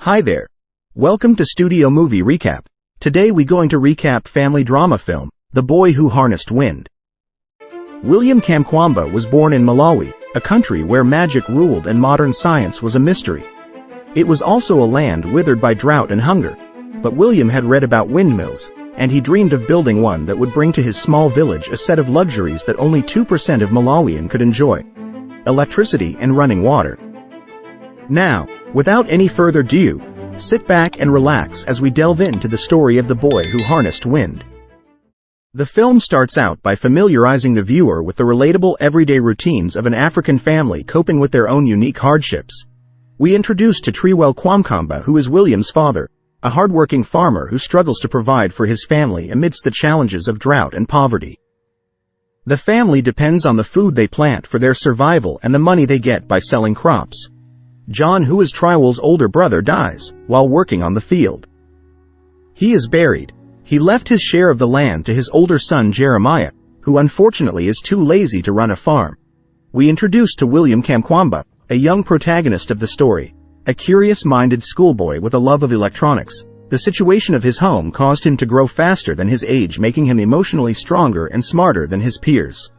Hi there. Welcome to Studio Movie Recap. Today we going to recap family drama film, The Boy Who Harnessed Wind. William Kamkwamba was born in Malawi, a country where magic ruled and modern science was a mystery. It was also a land withered by drought and hunger. But William had read about windmills, and he dreamed of building one that would bring to his small village a set of luxuries that only 2% of Malawian could enjoy: electricity and running water. Now, without any further ado, sit back and relax as we delve into the story of the boy who harnessed wind. The film starts out by familiarizing the viewer with the relatable everyday routines of an African family coping with their own unique hardships. We introduce to Triwell Kwamkamba, who is William's father, a hardworking farmer who struggles to provide for his family amidst the challenges of drought and poverty. The family depends on the food they plant for their survival and the money they get by selling crops. John, who is Triwell's older brother, dies while working on the field. He is buried. He left his share of the land to his older son Jeremiah, who unfortunately is too lazy to run a farm. We introduce to William Kamkwamba, a young protagonist of the story, a curious-minded schoolboy with a love of electronics. The situation of his home caused him to grow faster than his age, making him emotionally stronger and smarter than his peers.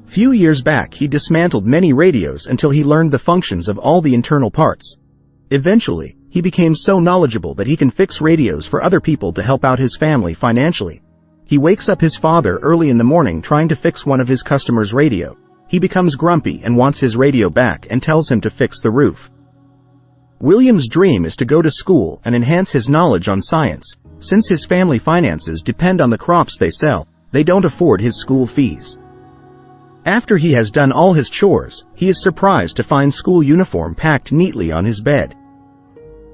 Few years back, he dismantled many radios until he learned the functions of all the internal parts. Eventually, he became so knowledgeable that he can fix radios for other people to help out his family financially. He wakes up his father early in the morning trying to fix one of his customers' radio. He becomes grumpy and wants his radio back and tells him to fix the roof. William's dream is to go to school and enhance his knowledge on science. Since his family finances depend on the crops they sell, they don't afford his school fees. After he has done all his chores, he is surprised to find school uniform packed neatly on his bed.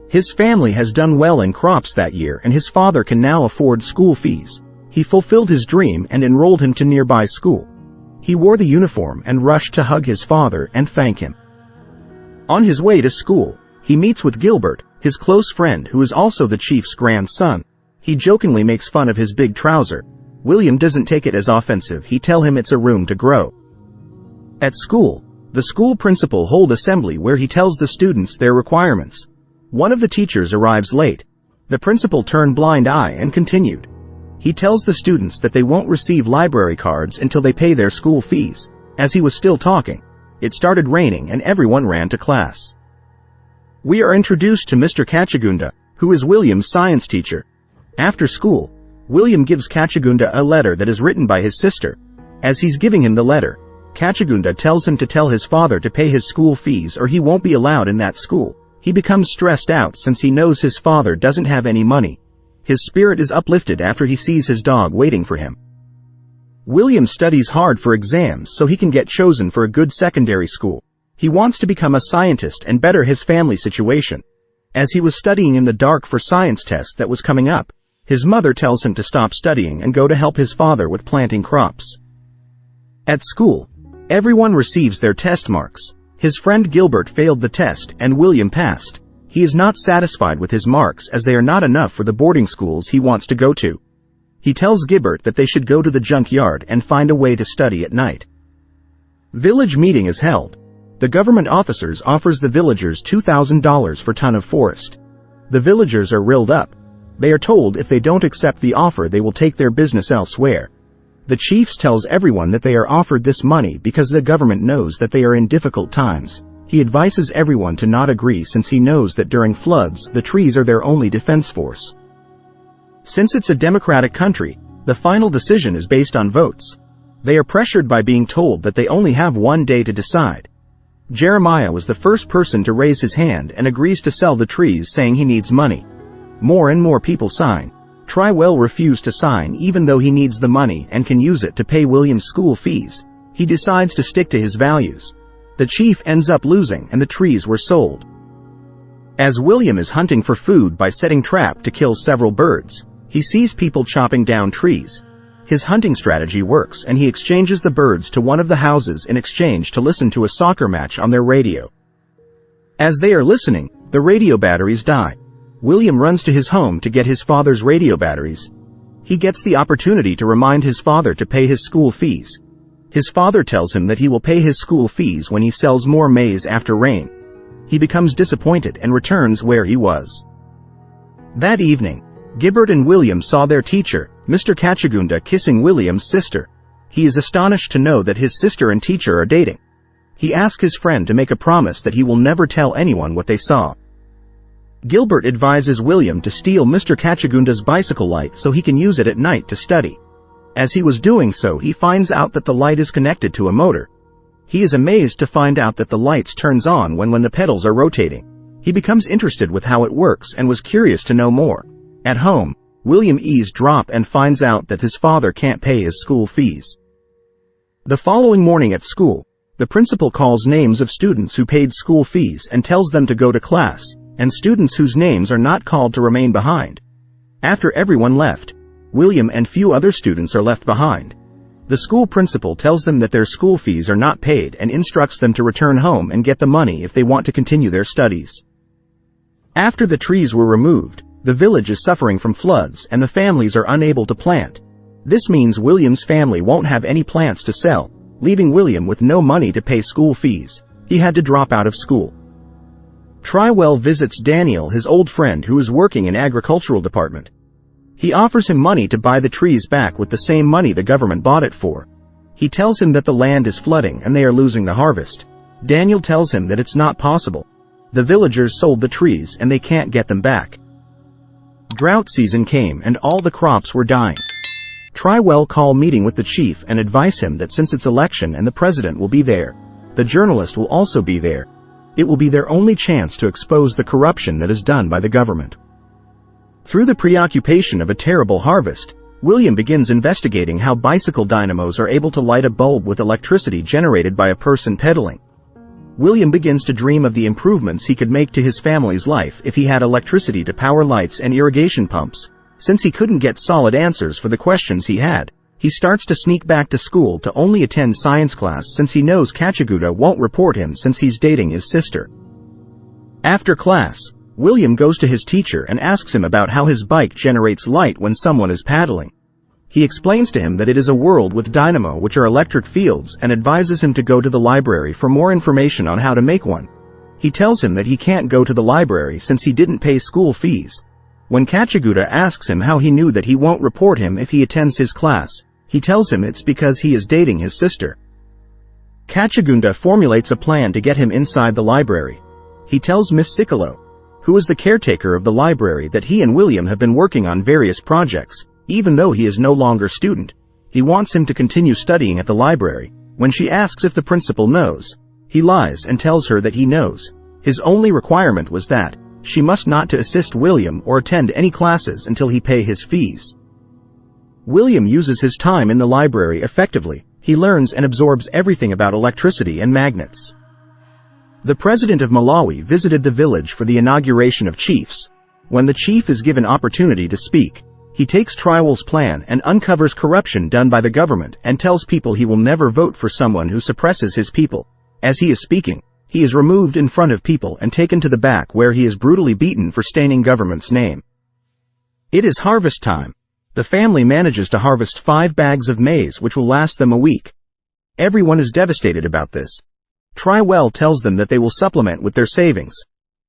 His family has done well in crops that year and his father can now afford school fees. He fulfilled his dream and enrolled him to nearby school. He wore the uniform and rushed to hug his father and thank him. On his way to school, he meets with Gilbert, his close friend who is also the chief's grandson. He jokingly makes fun of his big trouser. William doesn't take it as offensive. He tells him it's a room to grow. At school, the school principal holds assembly where he tells the students their requirements. One of the teachers arrives late. The principal turned blind eye and continued. He tells the students that they won't receive library cards until they pay their school fees. As he was still talking, it started raining and everyone ran to class. We are introduced to Mr. Kachagunda, who is William's science teacher. After school, William gives Kachagunda a letter that is written by his sister. As he's giving him the letter, Kachagunda tells him to tell his father to pay his school fees or he won't be allowed in that school. He becomes stressed out since he knows his father doesn't have any money. His spirit is uplifted after he sees his dog waiting for him. William studies hard for exams so he can get chosen for a good secondary school. He wants to become a scientist and better his family situation. As he was studying in the dark for science test that was coming up, his mother tells him to stop studying and go to help his father with planting crops. At school, everyone receives their test marks. His friend Gilbert failed the test and William passed. He is not satisfied with his marks as they are not enough for the boarding schools he wants to go to. He tells Gilbert that they should go to the junkyard and find a way to study at night. Village meeting is held. The government officers offers the villagers $2,000 for ton of forest. The villagers are riled up. They are told if they don't accept the offer they will take their business elsewhere. The chiefs tells everyone that they are offered this money because the government knows that they are in difficult times. He advises everyone to not agree since he knows that during floods the trees are their only defense force. Since it's a democratic country, the final decision is based on votes. They are pressured by being told that they only have one day to decide. Jeremiah was the first person to raise his hand and agrees to sell the trees, saying he needs money. More and more people sign. Triwell refused to sign even though he needs the money and can use it to pay William's school fees. He decides to stick to his values. The chief ends up losing and the trees were sold. As William is hunting for food by setting trap to kill several birds, he sees people chopping down trees. His hunting strategy works and he exchanges the birds to one of the houses in exchange to listen to a soccer match on their radio. As they are listening, the radio batteries die. William runs to his home to get his father's radio batteries. He gets the opportunity to remind his father to pay his school fees. His father tells him that he will pay his school fees when he sells more maize after rain. he becomes disappointed and returns where he was. That evening, Gibbert and William saw their teacher, Mr. Kachagunda, kissing William's sister. He is astonished to know that his sister and teacher are dating. He asks his friend to make a promise that he will never tell anyone what they saw. Gilbert advises William to steal Mr. Kachagunda's bicycle light so he can use it at night to study. As he was doing so, he finds out that the light is connected to a motor. He is amazed to find out that the lights turns on when the pedals are rotating. He becomes interested with how it works and was curious to know more. At home, William eavesdrops and finds out that his father can't pay his school fees. The following morning at school, the principal calls names of students who paid school fees and tells them to go to class, and students whose names are not called to remain behind. After everyone left, William and few other students are left behind. The school principal tells them that their school fees are not paid and instructs them to return home and get the money if they want to continue their studies. After the trees were removed, the village is suffering from floods and the families are unable to plant. This means William's family won't have any plants to sell, leaving William with no money to pay school fees. He had to drop out of school. Trywell visits Daniel, his old friend who is working in agricultural department. He offers him money to buy the trees back with the same money the government bought it for. He tells him that the land is flooding and they are losing the harvest. Daniel tells him that it's not possible. The villagers sold the trees and they can't get them back. Drought season came and all the crops were dying. Trywell call meeting with the chief and advise him that since it's election and the president will be there, the journalist will also be there. It will be their only chance to expose the corruption that is done by the government. Through the preoccupation of a terrible harvest, William begins investigating how bicycle dynamos are able to light a bulb with electricity generated by a person pedaling. William begins to dream of the improvements he could make to his family's life if he had electricity to power lights and irrigation pumps. Since he couldn't get solid answers for the questions he had, he starts to sneak back to school to only attend science class since he knows Kachagunda won't report him since he's dating his sister. After class, William goes to his teacher and asks him about how his bike generates light when someone is paddling. He explains to him that it is a world with dynamo, which are electric fields, and advises him to go to the library for more information on how to make one. He tells him that he can't go to the library since he didn't pay school fees. When Kachagunda asks him how he knew that he won't report him if he attends his class, he tells him it's because he is dating his sister. Kachagunda formulates a plan to get him inside the library. He tells Miss Sicolo, who is the caretaker of the library, that he and William have been working on various projects. Even though he is no longer student, he wants him to continue studying at the library. When she asks if the principal knows, he lies and tells her that he knows. His only requirement was that she must not to assist William or attend any classes until he pay his fees. William uses his time in the library effectively. He learns and absorbs everything about electricity and magnets. The president of Malawi visited the village for the inauguration of chiefs. When the chief is given opportunity to speak, he takes Trywell's plan and uncovers corruption done by the government and tells people he will never vote for someone who suppresses his people. As he is speaking, he is removed in front of people and taken to the back where he is brutally beaten for staining government's name. It is harvest time. The family manages to harvest 5 bags of maize which will last them a week. Everyone is devastated about this. Trywell tells them that they will supplement with their savings.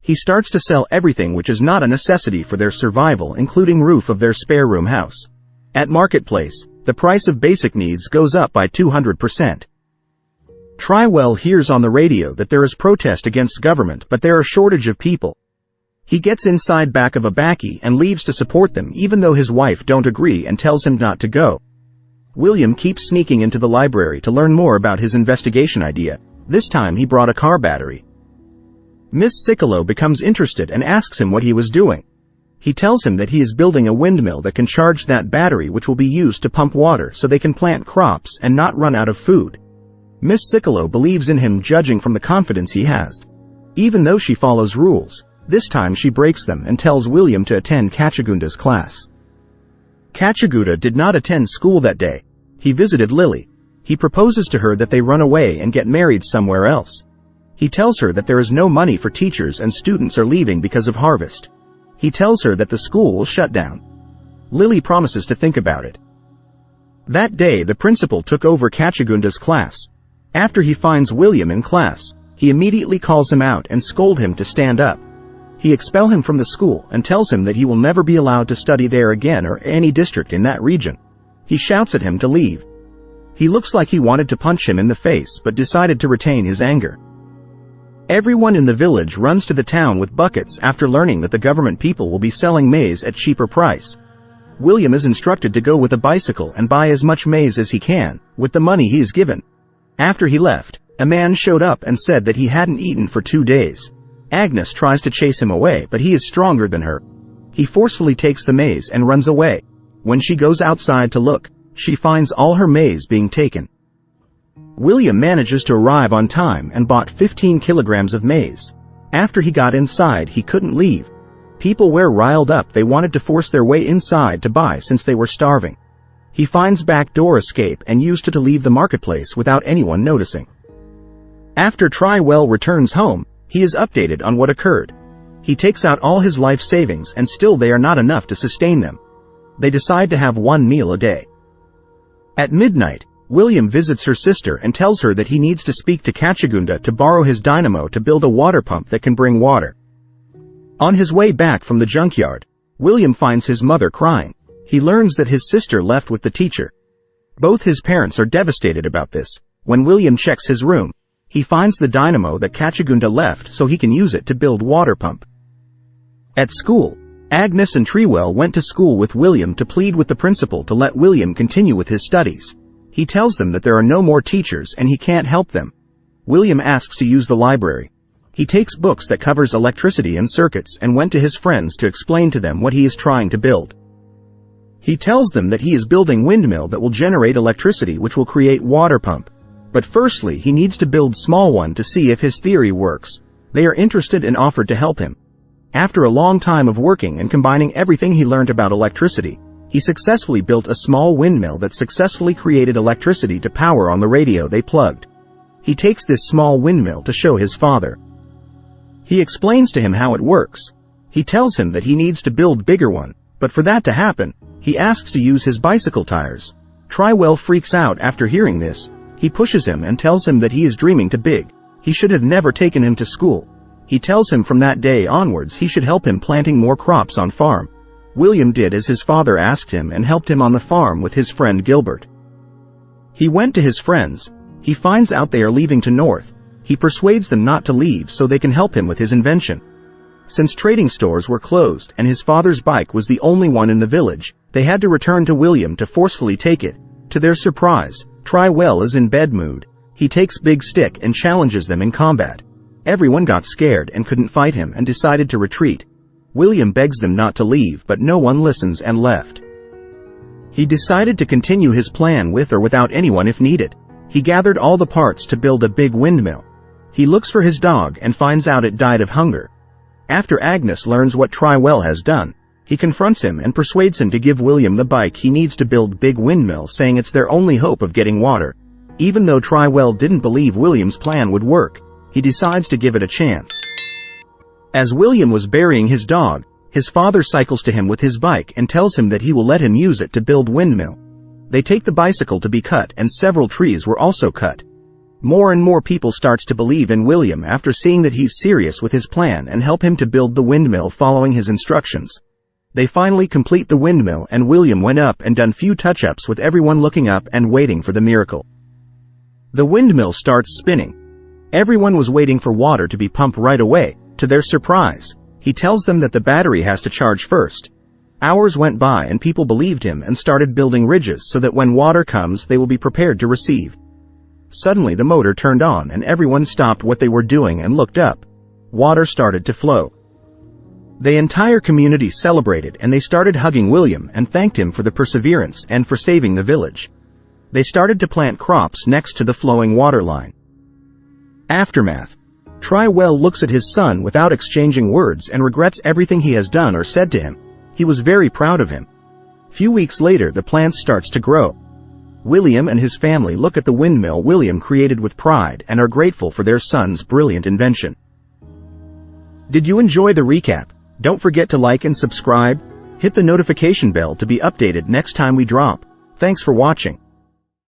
He starts to sell everything which is not a necessity for their survival, including roof of their spare room house. At marketplace, the price of basic needs goes up by 200%. Trywell hears on the radio that there is protest against government, but there are shortage of people. He gets inside back of a bakkie and leaves to support them even though his wife don't agree and tells him not to go. William keeps sneaking into the library to learn more about his investigation idea. This time he brought a car battery. Miss Sicolo becomes interested and asks him what he was doing. He tells him that he is building a windmill that can charge that battery, which will be used to pump water so they can plant crops and not run out of food. Miss Sicolo believes in him, judging from the confidence he has. Even though she follows rules, this time she breaks them and tells William to attend Kachagunda's class. Kachagunda did not attend school that day. He visited Lily. He proposes to her that they run away and get married somewhere else. He tells her that there is no money for teachers and students are leaving because of harvest. He tells her that the school will shut down. Lily promises to think about it. That day the principal took over Kachagunda's class. After he finds William in class, He immediately calls him out and scolds him to stand up. He expels him from the school and tells him that he will never be allowed to study there again or any district in that region. He shouts at him to leave. He looks like he wanted to punch him in the face but decided to retain his anger. Everyone in the village runs to the town with buckets after learning that the government people will be selling maize at cheaper price. William is instructed to go with a bicycle and buy as much maize as he can, with the money he is given. After he left, a man showed up and said that he hadn't eaten for 2 days. Agnes tries to chase him away, but he is stronger than her. He forcefully takes the maize and runs away. When she goes outside to look, she finds all her maize being taken. William manages to arrive on time and bought 15 kilograms of maize. After he got inside, he couldn't leave. People were riled up. They wanted to force their way inside to buy since they were starving. He finds back door escape and used to leave the marketplace without anyone noticing. After Trywell returns home, he is updated on what occurred. He takes out all his life savings and still they are not enough to sustain them. They decide to have 1 meal a day. At midnight, William visits her sister and tells her that he needs to speak to Kachagunda to borrow his dynamo to build a water pump that can bring water. On his way back from the junkyard, William finds his mother crying. He learns that his sister left with the teacher. Both his parents are devastated about this. When William checks his room, he finds the dynamo that Kachagunda left so he can use it to build water pump. At school, Agnes and Trewell went to school with William to plead with the principal to let William continue with his studies. He tells them that there are no more teachers and he can't help them. William asks to use the library. He takes books that covers electricity and circuits and went to his friends to explain to them what he is trying to build. He tells them that he is building windmill that will generate electricity which will create water pump. But firstly he needs to build small one to see if his theory works. They are interested and offered to help him. After a long time of working and combining everything he learned about electricity, he successfully built a small windmill that successfully created electricity to power on the radio they plugged. He takes this small windmill to show his father. He explains to him how it works. He tells him that he needs to build bigger one, but for that to happen, he asks to use his bicycle tires. Trywell freaks out after hearing this. He pushes him and tells him that he is dreaming too big. He should have never taken him to school. He tells him from that day onwards he should help him planting more crops on farm. William did as his father asked him and helped him on the farm with his friend Gilbert. He went to his friends. He finds out they are leaving to north. He persuades them not to leave so they can help him with his invention. Since trading stores were closed and his father's bike was the only one in the village, they had to return to William to forcefully take it. To their surprise, Trywell is in bed mood. He takes Big Stick and challenges them in combat. Everyone got scared and couldn't fight him and decided to retreat. William begs them not to leave, but no one listens and left. He decided to continue his plan with or without anyone if needed. He gathered all the parts to build a big windmill. He looks for his dog and finds out it died of hunger. After Agnes learns what Trywell has done, he confronts him and persuades him to give William the bike he needs to build big windmill, saying it's their only hope of getting water. Even though Trywell didn't believe William's plan would work, he decides to give it a chance. As William was burying his dog, his father cycles to him with his bike and tells him that he will let him use it to build windmill. They take the bicycle to be cut and several trees were also cut. More and more people starts to believe in William after seeing that he's serious with his plan and help him to build the windmill following his instructions. They finally complete the windmill and William went up and done few touch-ups with everyone looking up and waiting for the miracle. The windmill starts spinning. Everyone was waiting for water to be pumped right away. To their surprise, he tells them that the battery has to charge first. Hours went by and people believed him and started building ridges so that when water comes they will be prepared to receive. Suddenly the motor turned on and everyone stopped what they were doing and looked up. Water started to flow. The entire community celebrated and they started hugging William and thanked him for the perseverance and for saving the village. They started to plant crops next to the flowing water line. Aftermath. Trywell looks at his son without exchanging words and regrets everything he has done or said to him. He was very proud of him. Few weeks later the plant starts to grow. William and his family look at the windmill William created with pride and are grateful for their son's brilliant invention. Did you enjoy the recap? Don't forget to like and subscribe. Hit the notification bell to be updated next time we drop. Thanks for watching.